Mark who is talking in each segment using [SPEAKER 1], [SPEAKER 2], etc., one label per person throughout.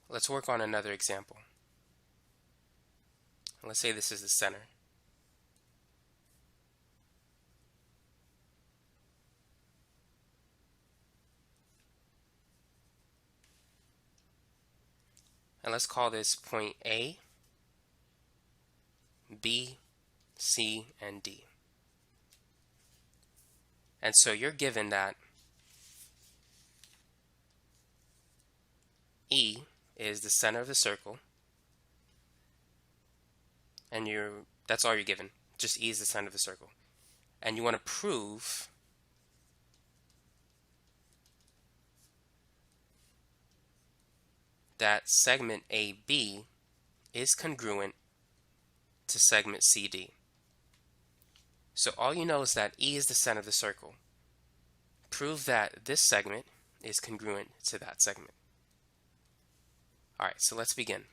[SPEAKER 1] Let's work on another example. Let's say this is the center. And let's call this point A, B, C, and D. And so you're given that E is the center of the circle, and that's all you're given. Just E is the center of the circle. And you want to prove that segment AB is congruent to segment CD. So all you know is that E is the center of the circle. Prove that this segment is congruent to that segment. Alright, so let's begin.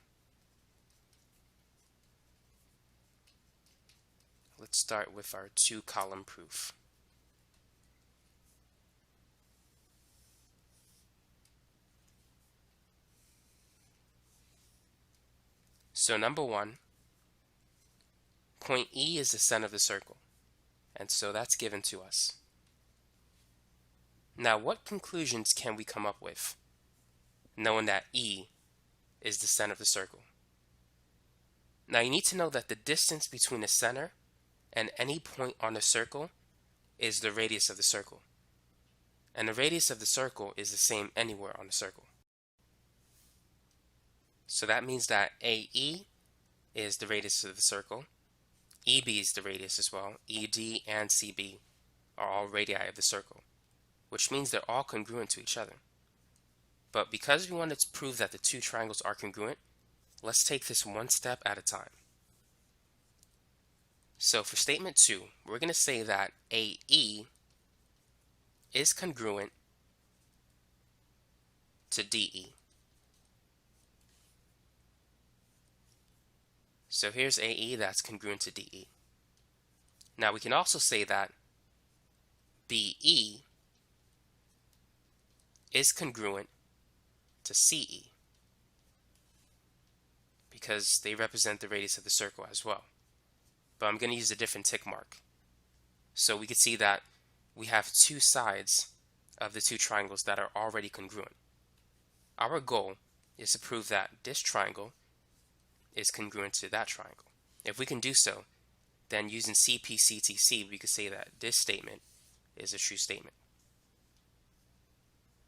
[SPEAKER 1] Let's start with our two-column proof. So number one, point E is the center of the circle, and so that's given to us. Now, what conclusions can we come up with, knowing that E is the center of the circle? Now, you need to know that the distance between the center and any point on the circle is the radius of the circle. And the radius of the circle is the same anywhere on the circle. So that means that AE is the radius of the circle, EB is the radius as well, ED and CB are all radii of the circle, which means they're all congruent to each other. But because we wanted to prove that the two triangles are congruent, let's take this one step at a time. So for statement 2, we're going to say that AE is congruent to DE. So here's AE that's congruent to DE. Now we can also say that BE is congruent to CE because they represent the radius of the circle as well. But I'm going to use a different tick mark. So we can see that we have two sides of the two triangles that are already congruent. Our goal is to prove that this triangle is congruent to that triangle. If we can do so, then using CPCTC, we could say that this statement is a true statement.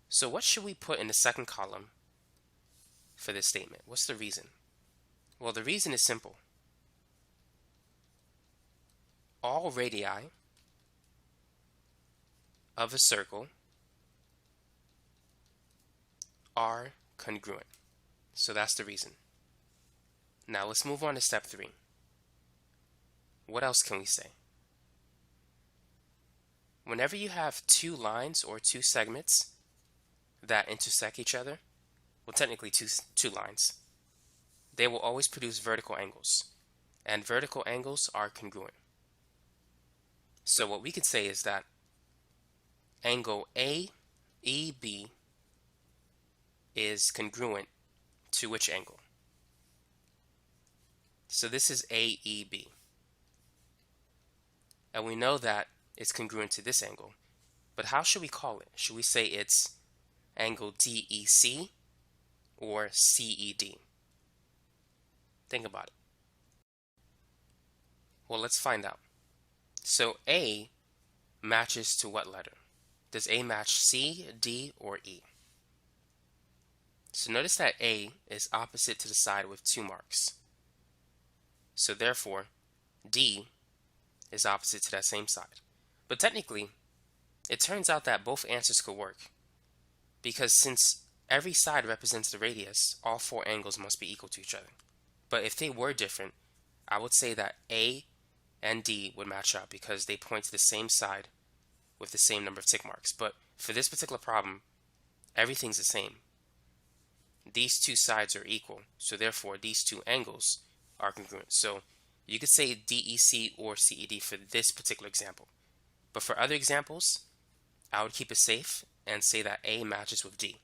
[SPEAKER 1] So what should we put in the second column for this statement? What's the reason? Well, the reason is simple. All radii of a circle are congruent. So that's the reason. Now let's move on to step 3. What else can we say? Whenever you have two lines or two segments that intersect each other, well, technically two lines, they will always produce vertical angles, and vertical angles are congruent. So what we could say is that angle AEB is congruent to which angle? So this is AEB. And we know that it's congruent to this angle. But how should we call it? Should we say it's angle DEC or CED? Think about it. Well, let's find out. So A matches to what letter? Does A match C, D, or E? So notice that A is opposite to the side with 2 marks. So therefore, D is opposite to that same side. But technically, it turns out that both answers could work, because since every side represents the radius, all 4 angles must be equal to each other. But if they were different, I would say that A and D would match up because they point to the same side with the same number of tick marks. But for this particular problem, everything's the same. These two sides are equal, so therefore these two angles are congruent. So you could say DEC or CED for this particular example. But for other examples, I would keep it safe and say that A matches with D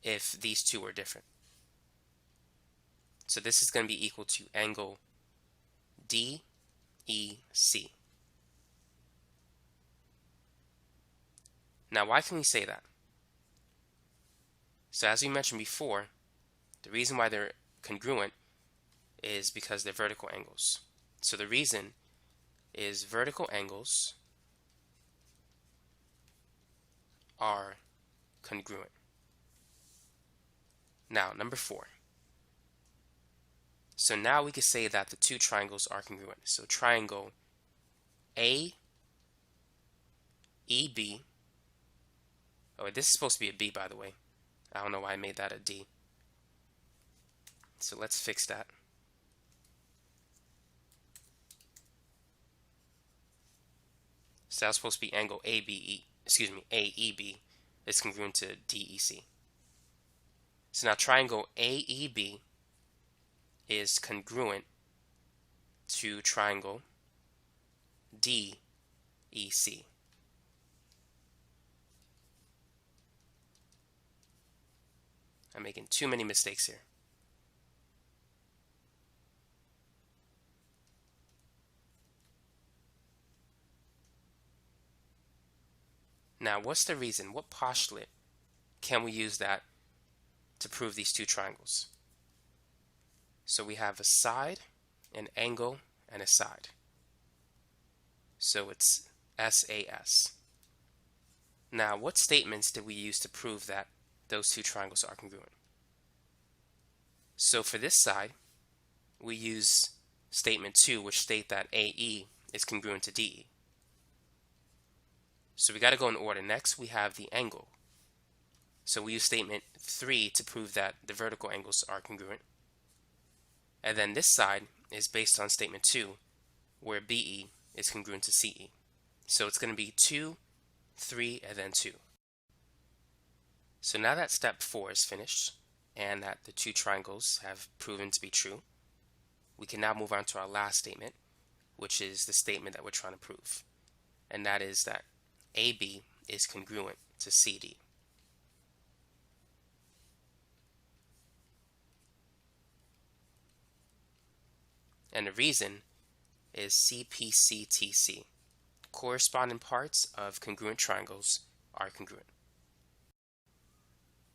[SPEAKER 1] if these two are different. So this is going to be equal to angle DEC. Now, why can we say that? So as we mentioned before, the reason why they're congruent is because they're vertical angles. So the reason is vertical angles are congruent. Now, number 4. So now we can say that the two triangles are congruent. So triangle AEB. Oh, this is supposed to be a B, by the way. I don't know why I made that a D. So let's fix that. So that's supposed to be angle AEB is congruent to DEC. So now triangle AEB is congruent to triangle DEC. I'm making too many mistakes here. Now, what's the reason? What postulate can we use that to prove these two triangles? So we have a side, an angle, and a side. So it's SAS. Now, what statements did we use to prove that those two triangles are congruent? So for this side, we use statement 2, which state that AE is congruent to DE. So we got to go in order. Next, we have the angle. So we use statement 3 to prove that the vertical angles are congruent. And then this side is based on statement 2, where BE is congruent to CE. So it's going to be 2, 3, and then 2. So now that step 4 is finished, and that the two triangles have proven to be true, we can now move on to our last statement, which is the statement that we're trying to prove. And that is that AB is congruent to CD. And the reason is CPCTC. Corresponding parts of congruent triangles are congruent.